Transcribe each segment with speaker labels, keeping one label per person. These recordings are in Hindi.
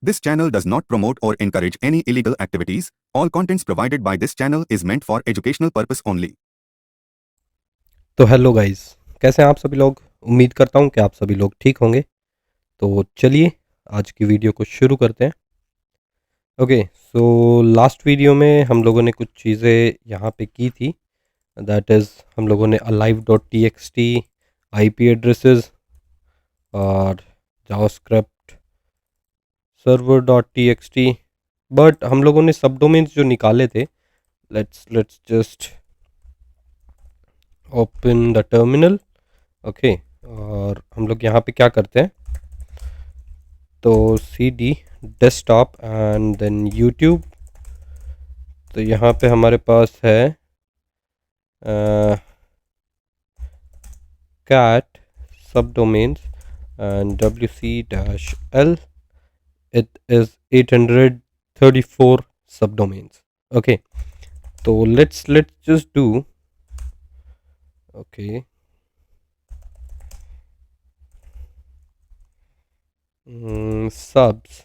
Speaker 1: This channel does not promote or encourage any illegal activities. All contents provided by this channel is meant for educational purpose only.
Speaker 2: तो हेलो गाइस, कैसे हैं आप सभी लोग। उम्मीद करता हूं कि आप सभी लोग ठीक होंगे। तो चलिए आज की वीडियो को शुरू करते हैं। ओके, सो लास्ट वीडियो में हम लोगों ने कुछ चीज़ें यहाँ पे की थी। दैट इज़ हम लोगों ने alive dot T X T, I P addresses और JavaScript server dot T X T, but हम लोगों ने सब डोमेन्स जो निकाले थे, let's just open the terminal. Okay, और हम लोग यहाँ पे क्या करते हैं, तो C D desktop and then YouTube. तो यहाँ पे हमारे पास है cat subdomains and W C dash L, it is 834 subdomains. Okay, तो let's just do okay subs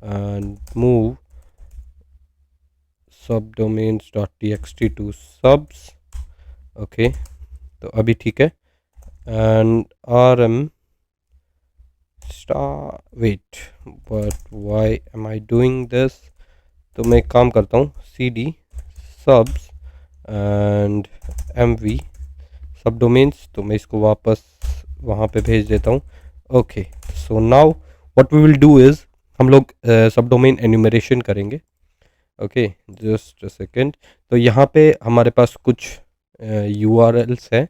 Speaker 2: and move subdomains.txt to subs। Okay, तो अभी ठीक है। And R M star wait, but why am I doing this. तो मैं एक काम करता हूँ, C D subs and M V sub domains, तो मैं इसको वापस वहाँ पे भेज देता हूँ। Okay, so now what we will do is हम लोग सब डोमेन एन्यूमरेशन करेंगे। Okay, just a second. तो यहाँ पे हमारे पास कुछ URLs है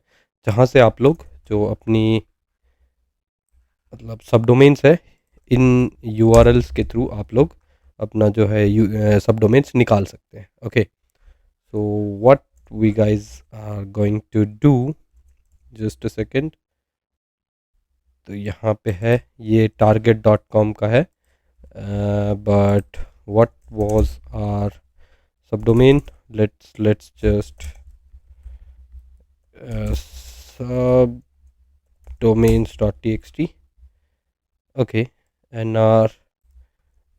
Speaker 2: जहाँ से आप लोग जो अपनी मतलब सब डोमेन्स है, इन URLs के थ्रू आप लोग अपना जो है सब डोमेन्स निकाल सकते हैं। Okay, so what we guys are going to do, just a second. तो यहाँ पे है, ये target.com का है, but what was our subdomain, let's just sub domains.txt। okay, and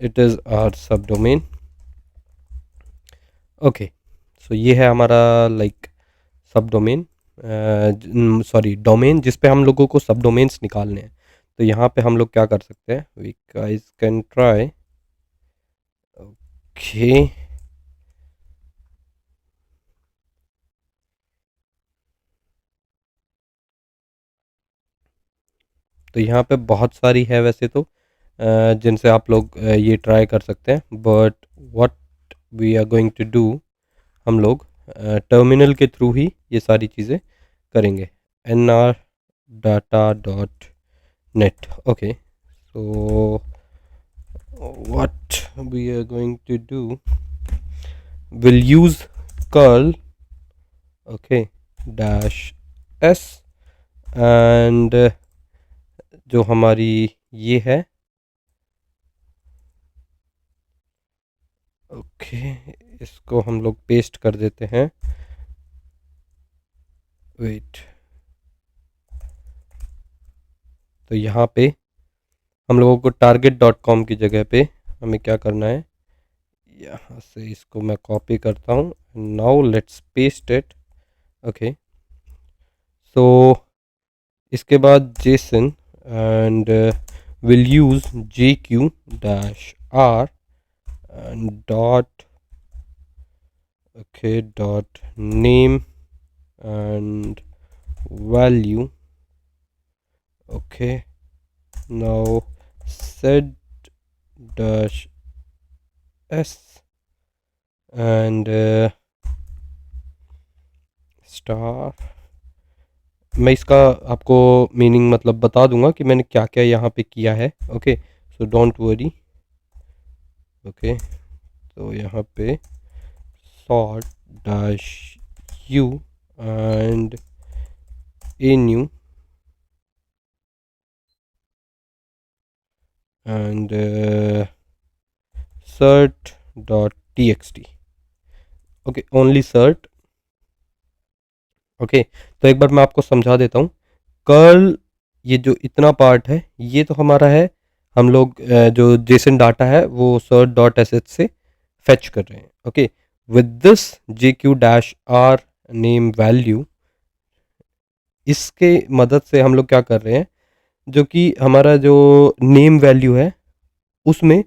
Speaker 2: it is our subdomain। Okay, so ये है हमारा लाइक सब डोमेन, सॉरी डोमेन, जिस पे हम लोगों को सब डोमेन्स निकालने हैं। तो यहाँ पे हम लोग क्या कर सकते हैं, we guys can try. Okay, तो यहाँ पे बहुत सारी है वैसे तो, जिनसे आप लोग ये ट्राई कर सकते हैं, but what we are going to do, हम लोग टर्मिनल के थ्रू ही ये सारी चीज़ें करेंगे। N R data dot net. Okay, so what we are going to do, will use curl okay dash S, and जो हमारी ये है, ओके इसको हम लोग पेस्ट कर देते हैं। वेट, तो यहाँ पे हम लोगों को target.com की जगह पे हमें क्या करना है, यहाँ से इसको मैं कॉपी करता हूँ। Now let's paste it. Okay, so इसके बाद JSON and will use JQ dash R and dot okay dot name and value. Okay, now set dash s and star. मैं इसका आपको मीनिंग मतलब बता दूंगा कि मैंने क्या क्या यहाँ पे किया है। Okay, so don't worry. Okay, तो यहाँ पे sort dash u and a new and cert dot txt। Okay, only cert। Okay, तो एक बार मैं आपको समझा देता हूँ। कर्ल, ये जो इतना पार्ट है, ये तो हमारा है हम लोग जो जेसन डाटा है वो सर्च डॉट एस से फेच कर रहे हैं. Okay, with this J Q dash R name value, इसके मदद से हम लोग क्या कर रहे हैं, जो कि हमारा जो नेम वैल्यू है उसमें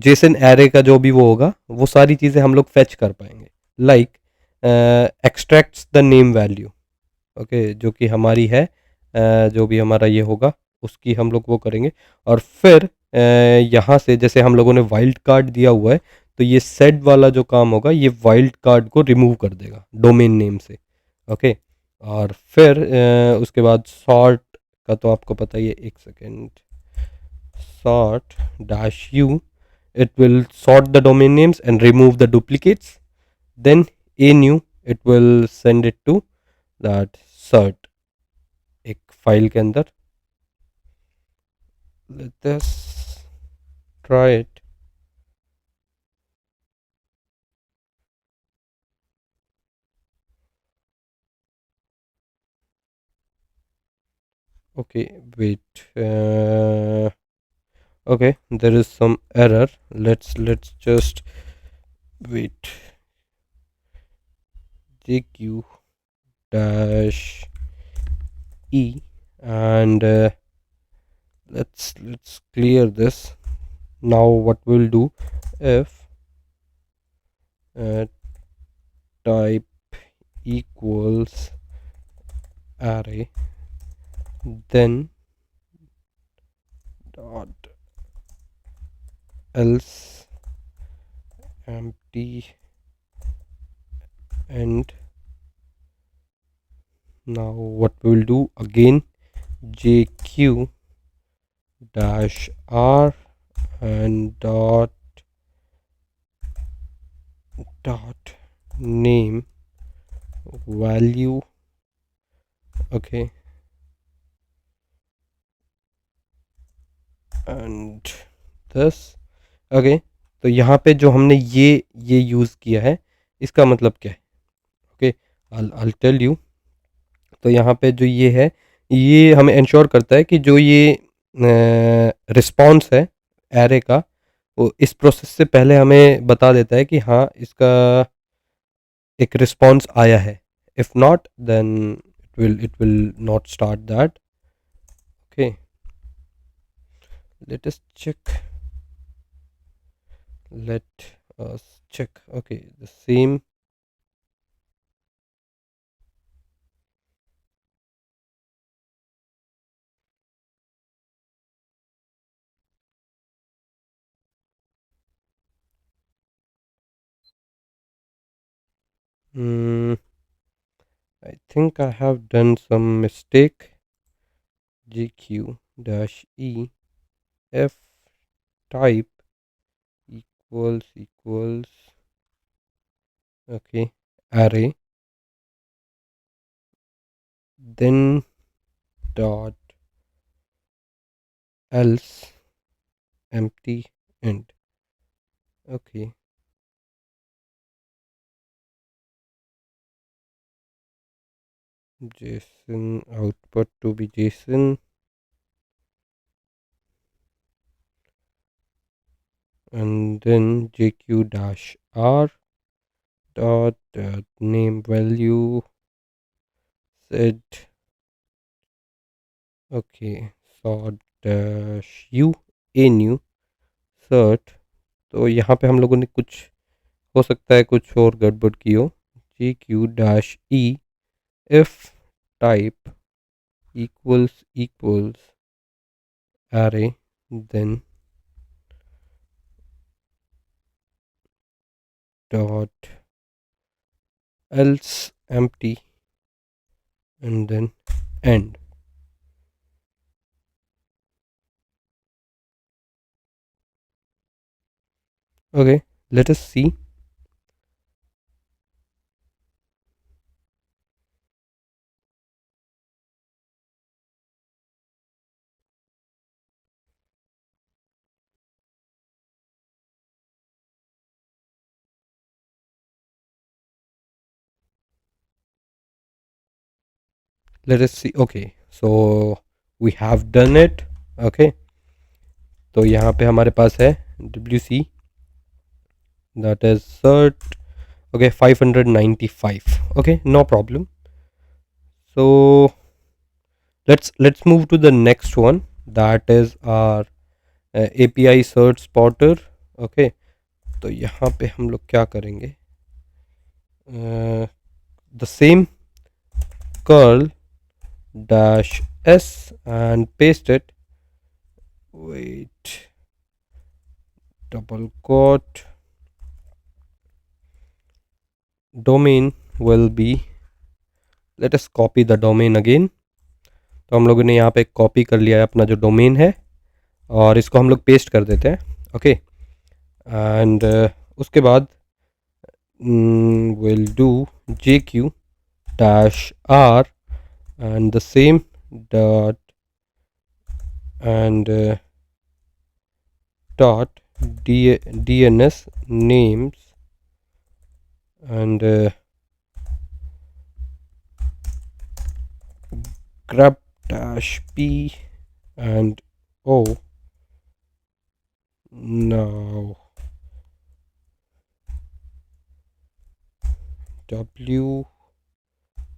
Speaker 2: जेसन एरे का जो भी वो होगा वो सारी चीज़ें हम लोग फेच कर पाएंगे. Like extracts the name value. Okay, जो कि हमारी है जो भी हमारा ये होगा उसकी हम लोग वो करेंगे. और फिर यहाँ से जैसे हम लोगों ने वाइल्ड कार्ड दिया हुआ है, तो ये सेट वाला जो काम होगा ये वाइल्ड कार्ड को रिमूव कर देगा डोमेन नेम से. ओके, और फिर उसके बाद सॉर्ट का तो आपको पता ही है. एक second, sort dash u, it will sort the domain names and remove the duplicates. Then a new, it will send it to that cert एक फाइल के अंदर. let us try it. Okay, wait, okay, there is some error. Let's just wait. jq dash e, and let's clear this. Now what we'll do, if type equals array, then dot else empty end. Now what we will do again, jq dash r and dot name value. Okay, and this. Okay, तो यहाँ पे जो हमने ये यूज़ किया है इसका मतलब क्या है. Okay, I'll tell you. तो यहाँ पे जो ये है ये हमें इंश्योर करता है कि जो ये रिस्पॉन्स है एरे का वो इस प्रोसेस से पहले हमें बता देता है कि हाँ इसका एक रिस्पॉन्स आया है. If not then it will not start that. Okay, let us check. let us check. Okay, the same. I think I have done some mistake. gq dash e f type equals okay array, then dot else empty end. Okay, json output to be json, and then jq dash r dot name value set. Okay, sort dash u a new cert. तो यहाँ पे हम लोगों ने कुछ हो सकता है कुछ और गड़बड़ की हो. G Q dash E if type equals array, then dot else empty and then end. Okay, let us see. Let us see. Okay, so we have done it. Okay, तो यहाँ पे हमारे पास है wc that is cert okay 595. Okay, no problem. So let's move to the next one, that is our API search spotter. Okay, तो यहाँ पे हम लोग क्या करेंगे, the same curl dash s and paste it, wait, double quote, domain will be, let us copy the domain again. तो हम लोगों ने यहाँ पे कॉपी कर लिया है अपना जो डोमेन है, और इसको हम लोग पेस्ट कर देते हैं. ओके, एंड उसके बाद we'll do jq dash r and the same dot and dot dns names and grep dash p and o. Now w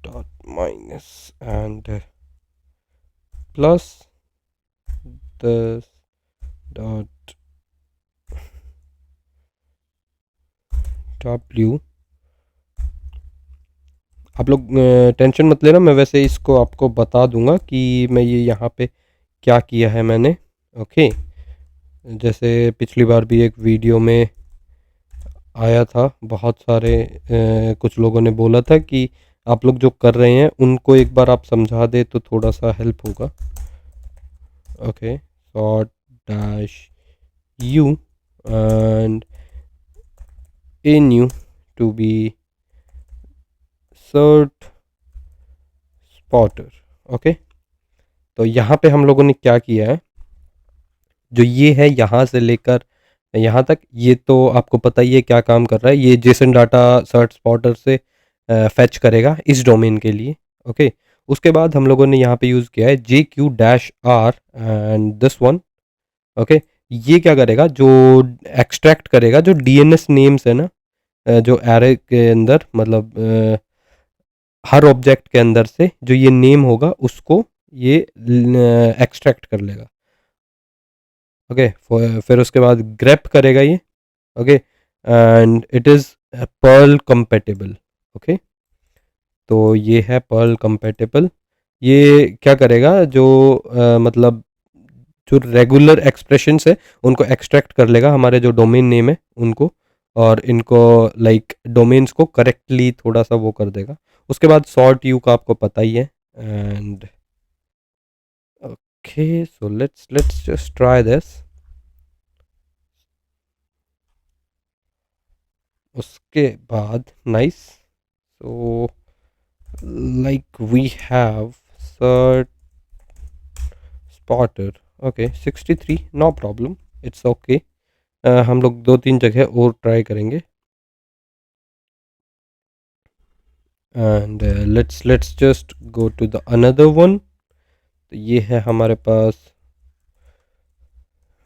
Speaker 2: dot minus and plus this dot w. आप लोग टेंशन मत लेना, मैं वैसे इसको आपको बता दूंगा कि मैं ये यहाँ पे क्या किया है मैंने. ओके, जैसे पिछली बार भी एक वीडियो में आया था, बहुत सारे कुछ लोगों ने बोला था कि आप लोग जो कर रहे हैं उनको एक बार आप समझा दे तो थोड़ा सा हेल्प होगा. Okay, sort dash u and nu to be cert spotter. Okay, तो यहाँ पे हम लोगों ने क्या किया है, जो ये है यहाँ से लेकर यहाँ तक, ये तो आपको पता ही है क्या काम कर रहा है. ये जेसन डाटा सर्च स्पॉटर से फैच करेगा इस डोमेन के लिए. ओके, उसके बाद हम लोगों ने यहाँ पे यूज़ किया है J Q dash R and this one. Okay, ये क्या करेगा, जो एक्सट्रैक्ट करेगा जो डीएनएस नेम्स है ना, जो एरे के अंदर, मतलब हर ऑब्जेक्ट के अंदर से जो ये नेम होगा उसको ये एक्सट्रैक्ट कर लेगा. ओके, फिर उसके बाद ग्रेप करेगा ये. Okay, and it is Perl compatible. Okay, तो ये है पर्ल कंपेटेबल. ये क्या करेगा, जो मतलब जो रेगुलर एक्सप्रेशंस है उनको एक्सट्रैक्ट कर लेगा, हमारे जो डोमेन नेम है उनको, और इनको लाइक डोमेन्स को करेक्टली थोड़ा सा वो कर देगा. उसके बाद सॉर्ट यू का आपको पता ही है. And okay, so let's just try this. उसके बाद nice, so like we have cert spotter. Okay, 63, no problem, it's okay. हम लोग 2-3 जगह और ट्राई करेंगे. And let's just go to the another one. तो ये है हमारे पास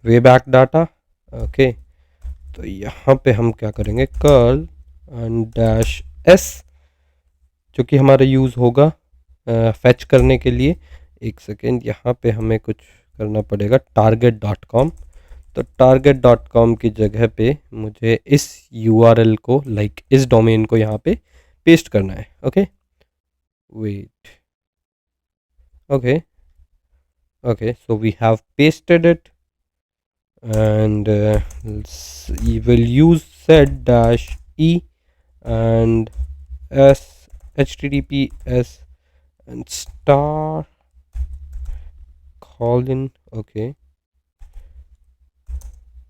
Speaker 2: वे बैक डाटा. ओके, तो यहाँ पे हम क्या करेंगे, कर्ल एंड डैश एस, जो कि हमारा यूज़ होगा फैच करने के लिए. एक सेकेंड, यहाँ पे हमें कुछ करना पड़ेगा, target.com. तो target.com की जगह पे मुझे इस URL को, लाइक इस डोमेन को यहाँ पे पेस्ट करना है. Okay, wait, okay, okay, so we have pasted it and we will use set dash e and s https and star colon. Okay,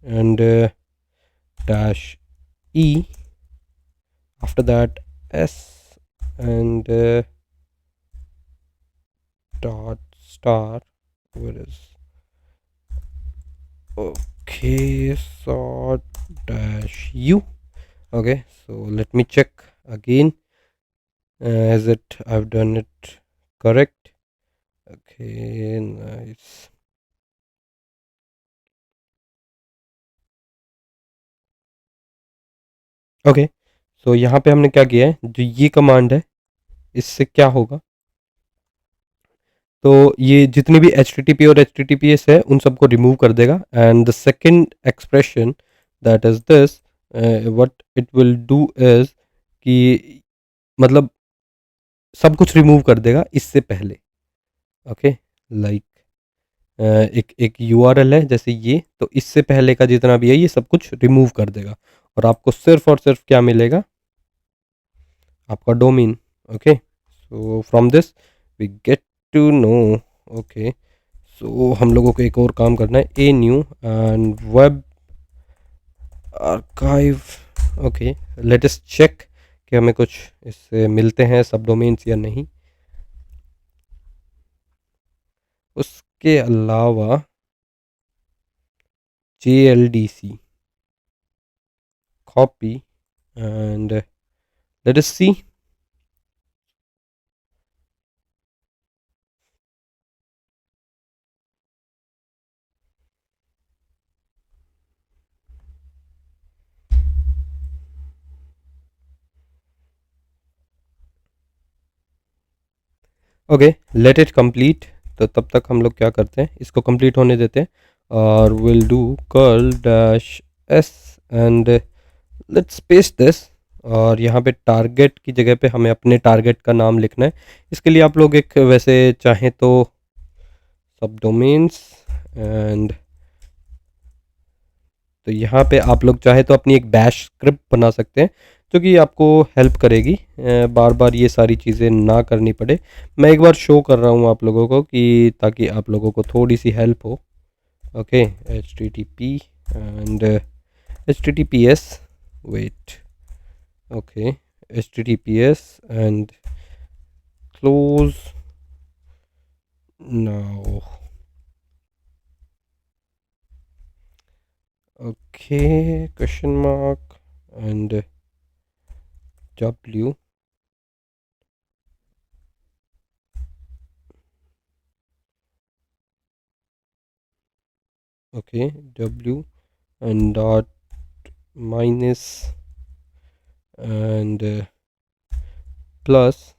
Speaker 2: and dash e, after that s and dot star, where is, okay, sort dash u. Okay, so let me check again, is it, I've done it correct. Okay, nice. Okay, so यहाँ पे हमने क्या किया है, जो ये कमांड है इससे क्या होगा, तो ये जितने भी एच टी टी पी और H T T P S है उन सबको रिमूव कर देगा। And the second expression that is this, what it will do is कि मतलब सब कुछ रिमूव कर देगा इससे पहले। ओके, लाइक एक एक यूआरएल है जैसे ये, तो इससे पहले का जितना भी है ये सब कुछ रिमूव कर देगा और आपको सिर्फ और सिर्फ क्या मिलेगा, आपका domain. Okay, so from this we get to know. Okay, so हम लोगों को एक और काम करना है, a new and web archive. Okay, let us check कि हमें कुछ इससे मिलते हैं सब डोमेन्स या नहीं। उसके अलावा JLDC copy and let us see. Okay, let it complete. तो तब तक हम लोग क्या करते हैं, इसको कंप्लीट होने देते हैं और will do curl dash S and let's paste this. और यहाँ पे टारगेट की जगह पे हमें अपने टारगेट का नाम लिखना है। इसके लिए आप लोग एक वैसे चाहें तो सब डोमेन्स एंड, तो यहाँ पे आप लोग चाहे तो अपनी एक बैश स्क्रिप्ट बना सकते हैं जो कि आपको हेल्प करेगी, बार बार ये सारी चीज़ें ना करनी पड़े। मैं एक बार शो कर रहा हूँ आप लोगों को कि ताकि आप लोगों को थोड़ी सी हेल्प हो। Okay, H T T P and H T T P S, wait, okay, H T T P S and close now. Okay, question mark and W, okay, W and dot minus and plus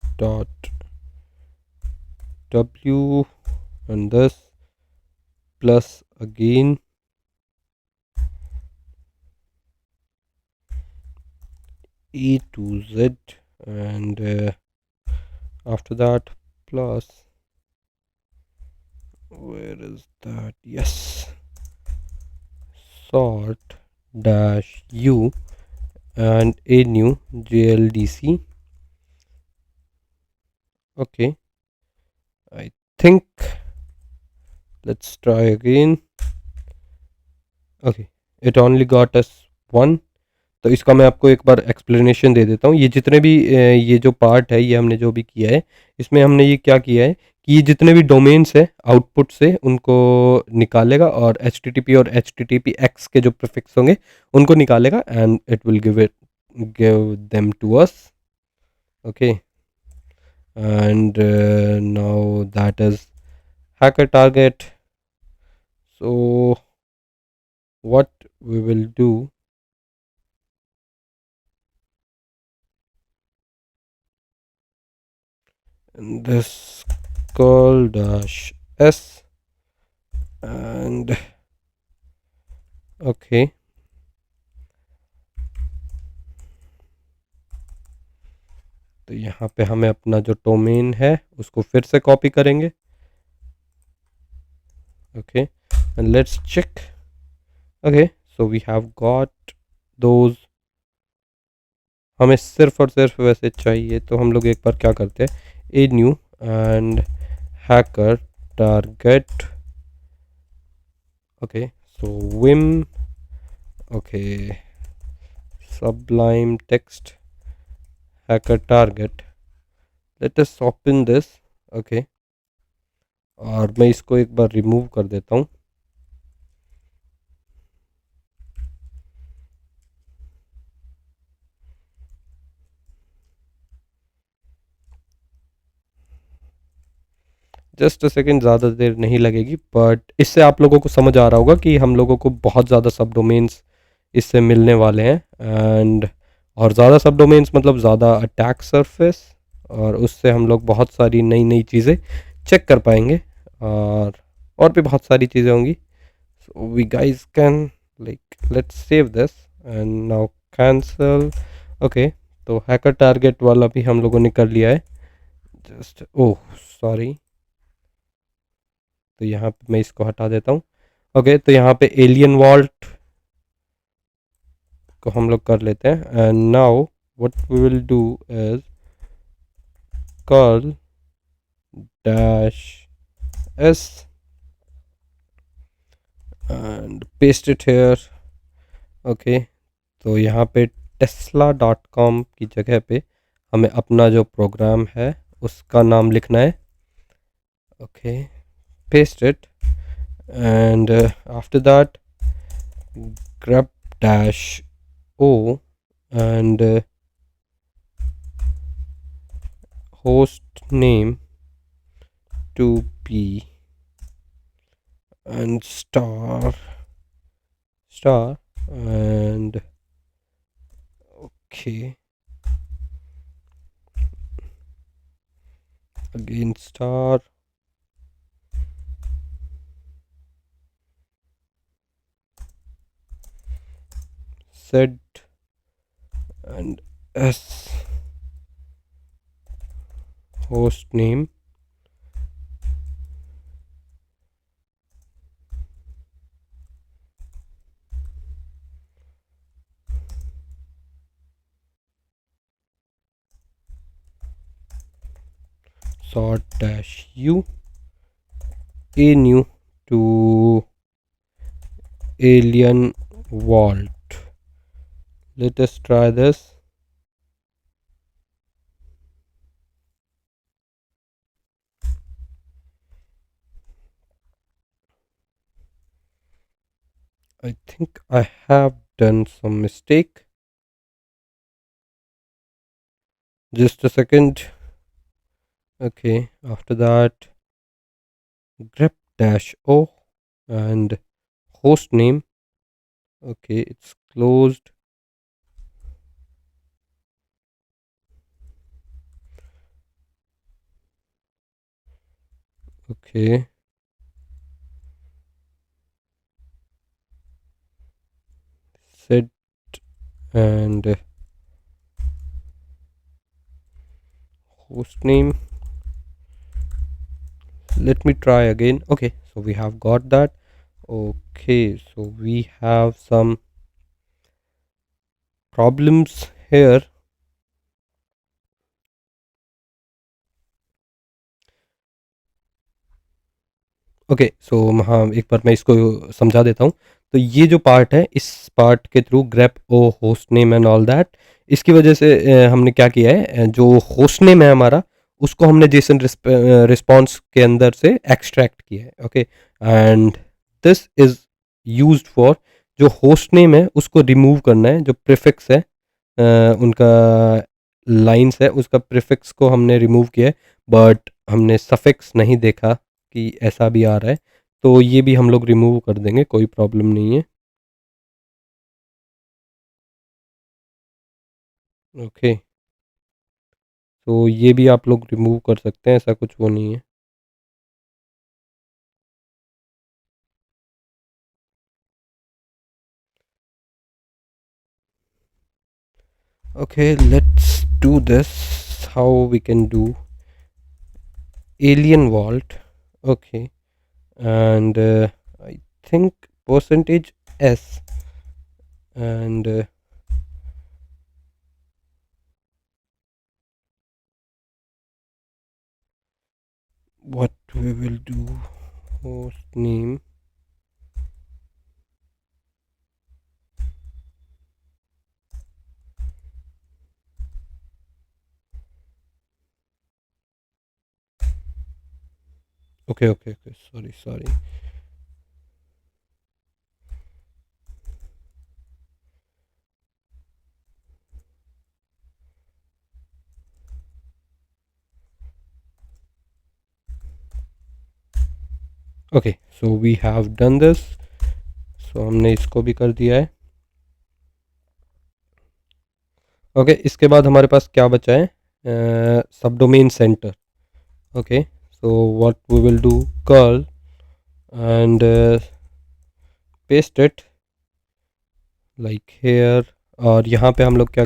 Speaker 2: dot W and this plus again E to Z and after that plus, where is that, yes, sort dash U and a new JLDC. Okay, I think let's try again. Okay, it only got us one। तो इसका मैं आपको एक बार एक्सप्लेनेशन दे देता हूँ। ये जितने भी ये जो पार्ट है ये हमने जो भी किया है, इसमें हमने ये क्या किया है कि ये जितने भी डोमेन्स है आउटपुट से उनको निकालेगा और एच टी टी पी और H T T P X के जो प्रीफिक्स होंगे उनको निकालेगा and it will give them to us. Okay, and now that is hacker target. So what we will do, this curl dash s and okay, तो यहाँ पे हमें अपना जो डोमेन है उसको फिर से कॉपी करेंगे। Okay, and let's check. Okay, so we have got those. हमें सिर्फ और सिर्फ वैसे चाहिए तो हम लोग एक बार क्या करते हैं, ए new and hacker target. Okay, so Vim, okay, sublime text hacker target, let us open this। Okay, और मैं इसको एक बार रिमूव कर देता हूँ। जस्ट अ सेकेंड, ज़्यादा देर नहीं लगेगी, बट इससे आप लोगों को समझ आ रहा होगा कि हम लोगों को बहुत ज़्यादा सब डोमेन्स इससे मिलने वाले हैं। एंड और ज़्यादा सब डोमेन्स मतलब ज़्यादा अटैक सरफेस, और उससे हम लोग बहुत सारी नई नई चीज़ें चेक कर पाएंगे, और भी बहुत सारी चीज़ें होंगी। So we guys can like let's save this and now cancel. Okay, तो हैकर टारगेट वाला भी हम लोगों ने कर लिया है। जस्ट ओह सॉरी, तो यहाँ पे मैं इसको हटा देता हूँ। ओके, तो यहाँ पे एलियन वॉल्ट को हम लोग कर लेते हैं। And now what we will do is curl dash S and paste it here. Okay, तो यहाँ पे tesla.com की जगह पे हमें अपना जो प्रोग्राम है उसका नाम लिखना है। Okay, paste it and after that grep dash o and host name to be and star and okay, again star z and s host name sort dash u a new to alien vault. Let us try this. I think I have done some mistake. Just a second. Okay, after that grep dash o and host name. Okay, it's closed. Okay, set and host name. Let me try again. Okay, so we have got that. Okay, so we have some problems here. Okay, so हाँ, एक बार मैं इसको समझा देता हूँ। तो ये जो पार्ट है, इस पार्ट के through grep O host name and all that, इसकी वजह से हमने क्या किया है, जो होस्ट नेम है हमारा, उसको हमने जेसन रिस्पॉन्स के अंदर से एक्सट्रैक्ट किया है। Okay, and this is used for जो होस्ट नेम है उसको रिमूव करना है, जो प्रीफिक्स है उनका लाइंस है, उसका प्रीफिक्स को हमने रिमूव किया है, बट हमने सफिक्स नहीं देखा कि ऐसा भी आ रहा है, तो ये भी हम लोग रिमूव कर देंगे, कोई प्रॉब्लम नहीं है। ओके, तो ये भी आप लोग रिमूव कर सकते हैं, ऐसा कुछ वो नहीं है। Okay, let's do this, how we can do alien vault. Okay, and I think percentage s and what we will do, host name, okay, sorry. Okay, so we have done this. So हमने इसको भी कर दिया है। ओके, इसके बाद हमारे पास क्या बचा है? Sub domain center. Okay, so what we will do, curl and paste it like here. और यहाँ पे हम लोग क्या,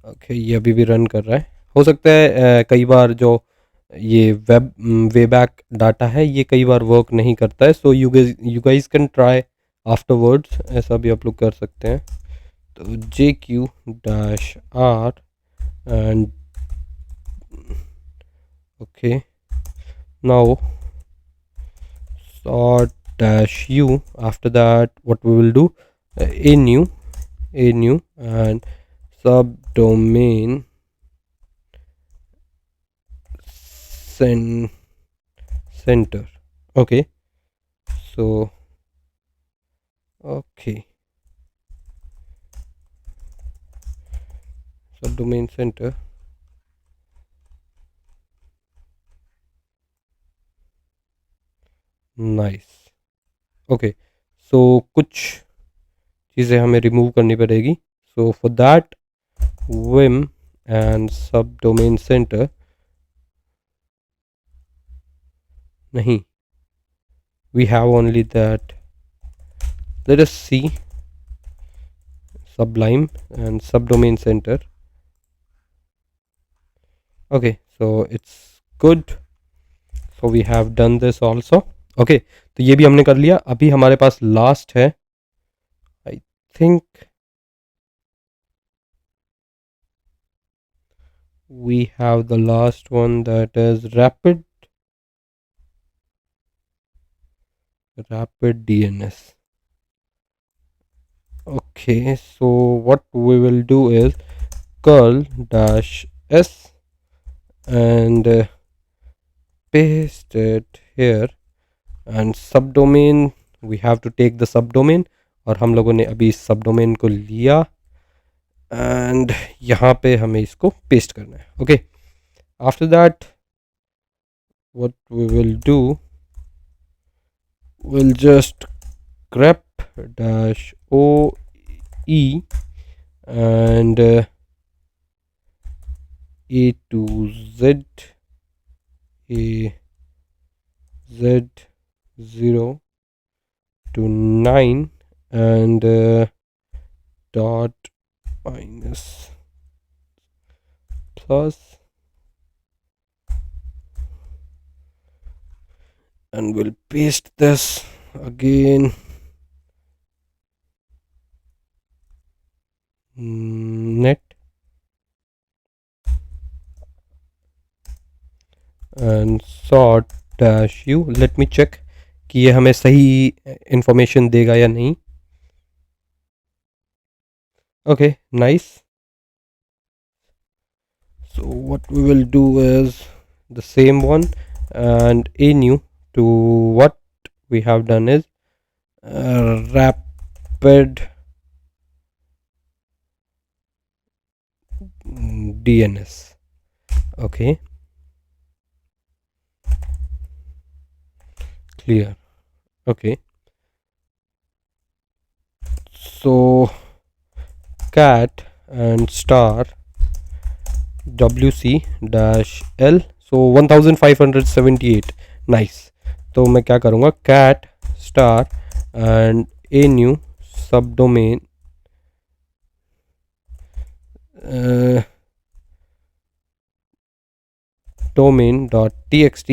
Speaker 2: ओके ये अभी भी रन कर रहा है। हो सकता है कई बार जो ये वे बैक डाटा है ये कई बार वर्क नहीं करता है, so you guys can try afterwards, ऐसा भी आप लोग कर सकते हैं। तो JQ-R and okay, now sort dash u. After that what we will do, a new and subdomain cen- center. Okay, so okay, subdomain center. Nice. Okay, so कुछ चीज़ें हमें रिमूव करनी पड़ेगी। So for that vim and सब डोमेन सेंटर, नहीं, we have only that. Let us see sublime and subdomain center. Okay, so it's good, so we have done this also. Okay, तो ये भी हमने कर लिया। अभी हमारे पास लास्ट है, I think we have the last one, that is rapid DNS. Okay, so what we will do is curl dash s and paste it here, and subdomain, we have to take the subdomain, और हम लोगों ने अभी इस subdomain को लिया एंड यहाँ पे हमें इसको पेस्ट करना है। Okay, after that what we will do, will just grep dash o e and a to z, a z 0 to 9 and dot minus plus, and we'll paste this again. Net and sort dash u. Let me check कि ये हमें सही इंफॉर्मेशन देगा या नहीं। Okay, nice. So what we will do is the same one, and a new to what we have done is rapid DNS. Okay, clear. Okay, so cat and star wc dash l, so 1578। Nice. तो मैं क्या करूँगा, cat star and a new subdomain domain.txt.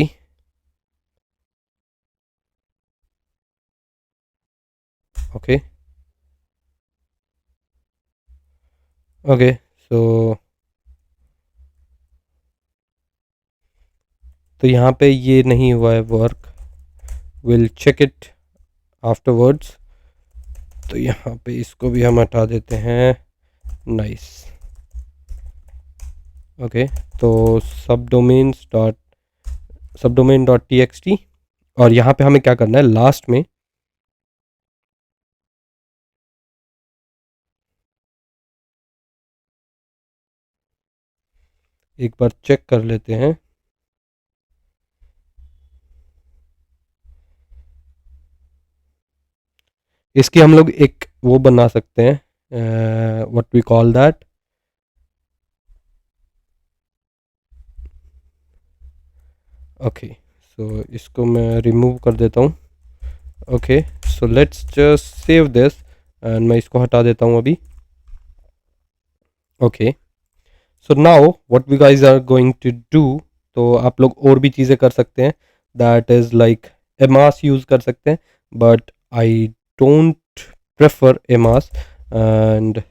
Speaker 2: Okay okay, so तो यहाँ पे ये नहीं हुआ है work, will check it afterwards. तो यहाँ पे इसको भी हम हटा देते हैं। नाइस। ओके, तो सबडोमेन डॉट txt, और यहाँ पे हमें क्या करना है लास्ट में, एक बार चेक कर लेते हैं। इसकी हम लोग एक वो बना सकते हैं, what we call that, okay. So इसको मैं रिमूव कर देता हूँ। Okay, so let's just save this and मैं इसको हटा देता हूँ अभी। Okay, so now what we guys are going to do, तो आप लोग और भी चीज़ें कर सकते हैं, that is like amass use कर सकते हैं, but I don't prefer amass. And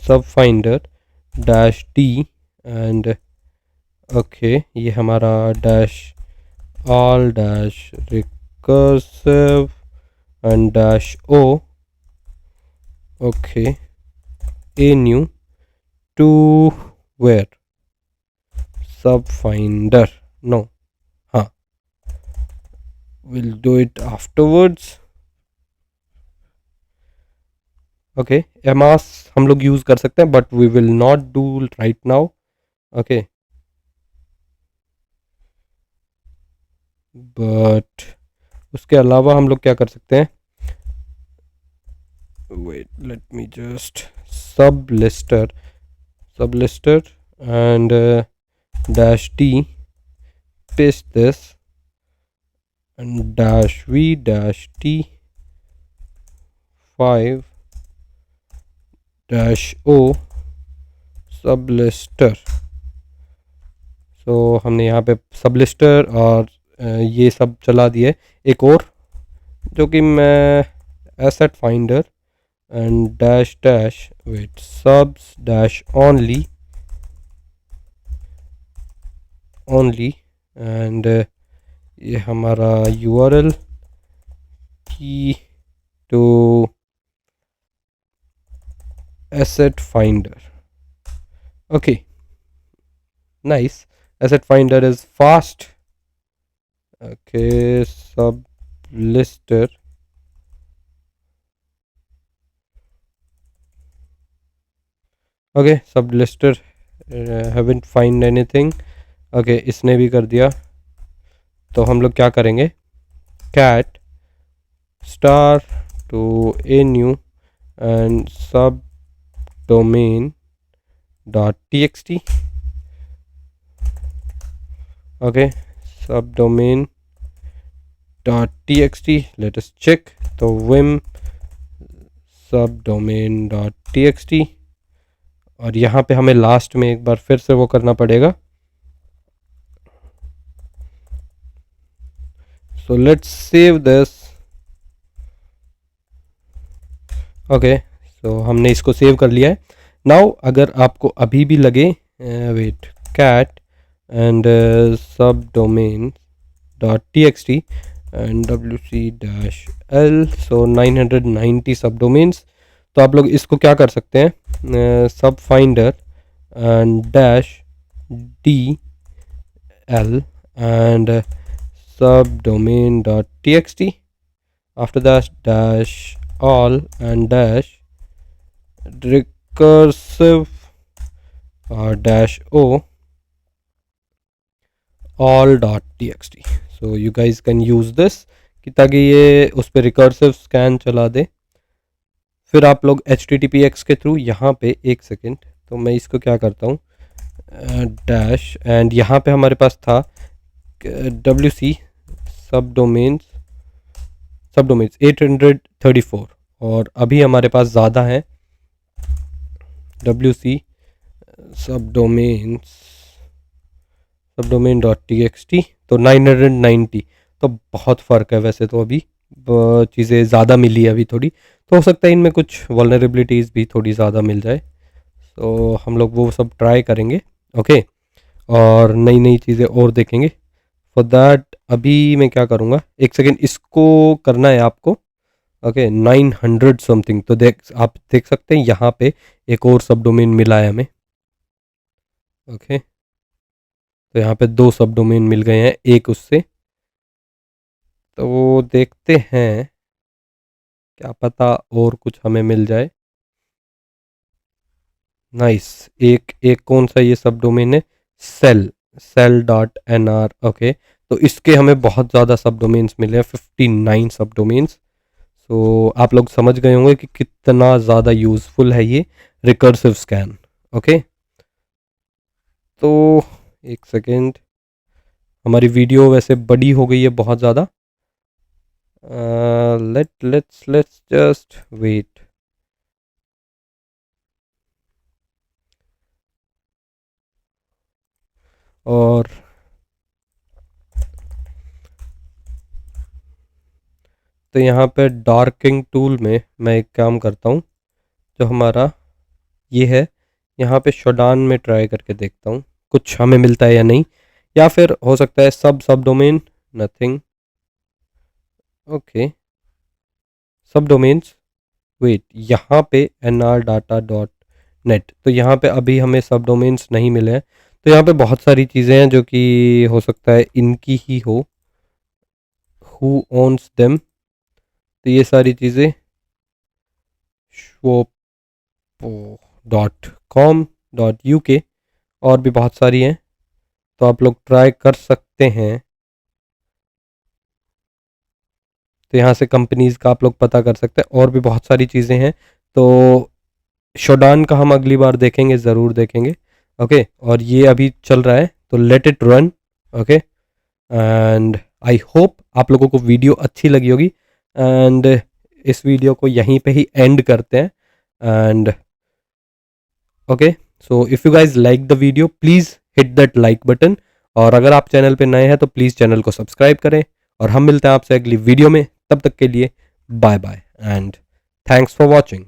Speaker 2: subfinder dash d and okay, ये हमारा dash all dash recursive and dash o, okay, a new to where sub finder, no, हाँ, we'll do it afterwards. okay, emas हम लोग यूज कर सकते हैं but we will not do right now. okay, but उसके अलावा हम लोग क्या कर सकते हैं, wait let me just sublister and dash d, paste this and dash v dash t 5 dash o sublister. सो हमने यहाँ पे सबलिस्टर और ये सब चला दिए। एक और जो कि मैं asset finder and dash dash wait subs dash only and ये हमारा यूआरएल की to asset finder. Okay, nice, asset finder is fast. okay, sub lister okay, sub lister haven't find anything. okay, इसने भी कर दिया। तो हम लोग क्या करेंगे, cat star to a new and sub domain dot txt. okay, subdomain dot txt, let us check, तो vim subdomain dot txt, और यहाँ पे हमें लास्ट में एक बार फिर से वो करना पड़ेगा। so let's save this. Okay, so हमने इसको सेव कर लिया है। नाउ अगर आपको अभी भी लगे, wait, cat and subdomain dot txt and wc dash l, so 990 subdomains, तो आप लोग इसको क्या कर सकते हैं, सब finder and dash D L and subdomain dot txt, after that dash all and dash recursive dash o all dot txt. so you guys can use this कि ताकि ये उस पर रिकर्सिव स्कैन चला दे। फिर आप लोग HTTPX के थ्रू यहाँ पे, एक सेकेंड, तो मैं इसको क्या करता हूँ, डैश एंड यहाँ पे हमारे पास था WC सबडोमेन्स 834 और अभी हमारे पास ज़्यादा है WC सबडोमेन डॉट txt, तो 990, तो बहुत फ़र्क है वैसे तो, अभी चीज़ें ज़्यादा मिली है अभी थोड़ी, तो हो सकता है इनमें कुछ वल्नरेबिलिटीज़ भी थोड़ी ज़्यादा मिल जाए, तो हम लोग वो सब ट्राई करेंगे। ओके, और नई नई चीज़ें और देखेंगे। फॉर दैट अभी मैं क्या करूँगा, एक सेकेंड, इसको करना है आपको। ओके, 900 समथिंग, तो आप देख सकते हैं यहाँ पे एक और सब डोमेन मिला है हमें। ओके, तो यहाँ पे 2 सब डोमेन मिल गए हैं एक उससे, तो वो देखते हैं, क्या पता और कुछ हमें मिल जाए। नाइस, एक कौन सा ये सब डोमेन है, cell dot N R. Okay, तो इसके हमें बहुत ज़्यादा सब डोमेन्स मिले हैं, 59 सब डोमेन्स। सो आप लोग समझ गए होंगे कि कितना ज़्यादा यूज़फुल है ये रिकर्सिव स्कैन। ओके, तो एक सेकेंड, हमारी वीडियो वैसे बड़ी हो गई है बहुत ज़्यादा। Let's just wait. और तो यहाँ पे डार्किंग टूल में मैं एक काम करता हूँ, जो हमारा ये है, यहाँ पे शोडान में ट्राई करके देखता हूँ कुछ हमें मिलता है या नहीं, या फिर हो सकता है sub domain, nothing. Okay, sub domains, wait, यहाँ पे nr data.net, तो यहाँ पे अभी हमें सब डोमेन्स नहीं मिले हैं। तो यहाँ पे बहुत सारी चीज़ें हैं जो कि हो सकता है इनकी ही हो, हु ओन्स देम। तो ये सारी चीज़ें shop.com.uk और भी बहुत सारी हैं, तो आप लोग ट्राई कर सकते हैं। तो यहाँ से कंपनीज़ का आप लोग पता कर सकते हैं, और भी बहुत सारी चीज़ें हैं। तो शोडान का हम अगली बार देखेंगे, ज़रूर देखेंगे। ओके, और ये अभी चल रहा है, तो let it run. Okay, and I hope आप लोगों को वीडियो अच्छी लगी होगी, एंड इस वीडियो को यहीं पे ही एंड करते हैं। And okay, so if you guys like the video, please hit that like button, और अगर आप चैनल पे नए हैं तो प्लीज़ चैनल को सब्सक्राइब करें, और हम मिलते हैं आपसे अगली वीडियो में। तब तक के लिए bye bye and thanks for watching.